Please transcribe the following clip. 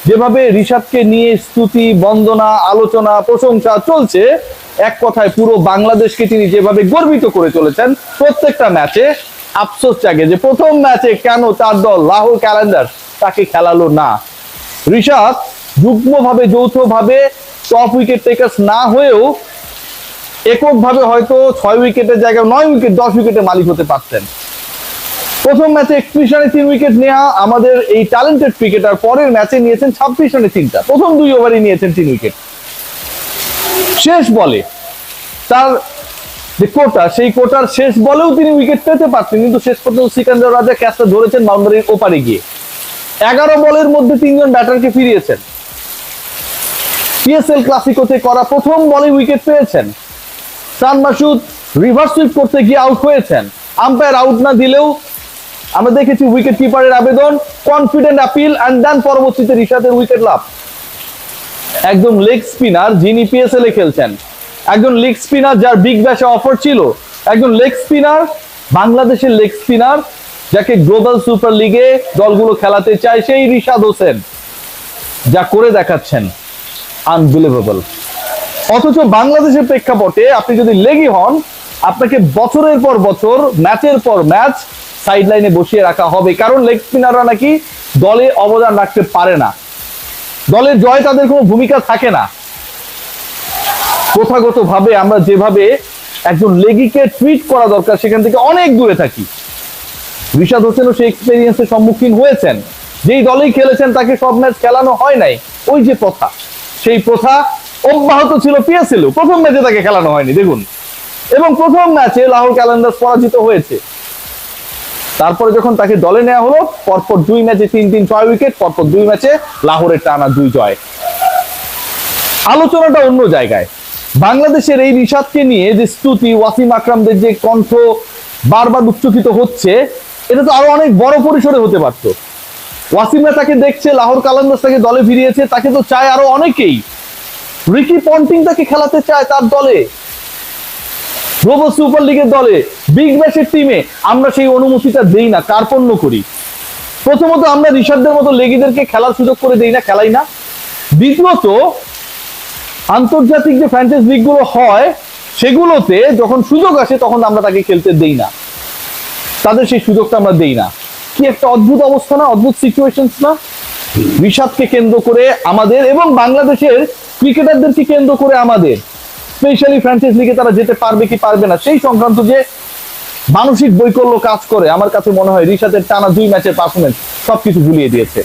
যেভাবে রিশাদকে নিয়ে স্তুতি, বন্দনা, আলোচনা, প্রশংসা চলছে, এক কথায় পুরো বাংলাদেশকে তিনি যেভাবে গর্বিত করে চলেছেন প্রত্যেকটা ম্যাচে, আফসোস জাগে যে প্রথম ম্যাচে কেন তার দল লাহোর ক্যালেন্ডার্স তাকে খেলালো না। রিশাদ যুগ্মভাবে, যৌথভাবে টপ উইকেট টেকার্স না হয়েও এককভাবে হয়তো 6 উইকেটের জায়গায় 9 উইকেট, 10 উইকেটের মালিক হতে পারতেন। প্রথম ম্যাচে 31 রানে 3 উইকেট নেওয়া আমাদের এই ট্যালেন্টেড ক্রিকেটার পরের ম্যাচে নিয়েছেন 26 রানে 3টা, প্রথম 2 ওভারে নিয়েছেন 3 উইকেট। শেষ বলে তার যে কোটা, সেই কোটার শেষ বলেও তিনি উইকেট পেতে পারতেন, কিন্তু শেষ পর্যন্ত সিকান্দার রাজা ক্যাচটা ধরেছেন বাউন্ডারির ওপারে গিয়ে। 11 বলের মধ্যে 3 জন ব্যাটারকে ফিরিয়েছেন। পিএসএল ক্লাসিকোতে করা প্রথম বলে উইকেট পেয়েছেন। সান মাসুদ রিভার্স সুইপ করতে গিয়ে আউট হয়েছেন। আম্পায়ার আউট না দিলেও আমরা দেখেছি উইকেট কিপারের আবেদন, কনফিডেন্ট আপিল, এন্ড দেন পরবর্তীতে রিশাদের উইকেট লাভ। একদম লেগ স্পিনার যিনি পিএসএল এ খেলছেন, একজন লেগ স্পিনার যার বিগ ব্যাশে অফার ছিল, একজন লেগ স্পিনার, বাংলাদেশের লেগ স্পিনার যাকে গ্লোবাল সুপার লিগে দলগুলো খেলাতে চায়, সেই রিশাদ হোসেন যা করে দেখাচ্ছেন আনবিলিভেবল। অথচ বাংলাদেশের প্রেক্ষাপটে আপনি যদি লেগি হন, আপনাকে বছরের পর বছর, ম্যাচের পর ম্যাচ সাইড লাইনে বসিয়ে রাখা হবে, কারণ লেগ স্পিনাররা নাকি দলে অবদান রাখতে পারে না, দলের জয় তাদের কোনো ভূমিকা থাকে না। প্রথাগত ভাবে আমরা যেভাবে একজন লেগিকে ট্রিট করা দরকার সেখান থেকে অনেক দূরে থাকি। রিশাদ হোসেনও সেই এক্সপেরিয়েন্সের সম্মুখীন হয়েছেন। যেই দলেই খেলেছেন তাকে সব ম্যাচ খেলানো হয় নাই, ওই যে প্রথা, সেই প্রথা অব্যাহত ছিল পিএসএল। প্রথম ম্যাচে তাকে খেলানো হয়নি দেখুন, এবং প্রথম ম্যাচে লাহোর ক্যালেন্ডার্স পরাজিত হয়েছে। তারপরে যখন তাকে দলে নেওয়া হলো, পরপর 2 ম্যাচে 3-3 6 উইকেট, পরপর 2 ম্যাচে লাহোরের টানা 2 জয়। আলোচনাটা অন্য জায়গায়। বাংলাদেশের এই রিশাদকে নিয়ে যে স্তুতি, ওয়াসিম আকরামদের যে কণ্ঠ বারবার উচ্চকিত হচ্ছে, এটা তো আরো অনেক বড় পরিসরে হতে পারত। ওয়াসিমরা তাকে দেখছে, লাহোর ক্যালেন্ডার্স তাকে দলে ফিরিয়েছে, তাকে তো চায় আরো অনেকেই। রিকি পন্টিং তাকে খেলাতে চায় তার দলে, গ্লোবাল সুপার লিগের দলে, বিগ ব্যাশের টিমে। আমরা সেই অনুমতিটা দেই না, কার্পণ্য করি। প্রথমত আমরা রিশাদদের মতো লেগিদেরকে খেলার সুযোগ করে দেই না, খেলাই না। দ্বিতীয়ত আন্তর্জাতিক যে ফ্র্যাঞ্চাইজ লিগগুলো হয় সেগুলোতে যখন সুযোগ আসে তখন আমরা তাকে খেলতে দেই না, তাদের সেই সুযোগটা আমরা দেই না। কি একটা অদ্ভুত অবস্থা না, অদ্ভুত সিচুয়েশনস না? রিশাদকে কেন্দ্র করে আমাদের এবং বাংলাদেশের ক্রিকেটারদেরকে কেন্দ্র করে আমাদের, স্পেশালি ফ্র্যাঞ্চাইজ লিগে তারা যেতে পারবে কি পারবে না সেই সংক্রান্ত যে মানসিক বৈকল্য কাজ করে, আমার কাছে মনে হয় রিশাদের টানা 2 ম্যাচের পারফরমেন্স সবকিছু ভুলিয়ে দিয়েছে।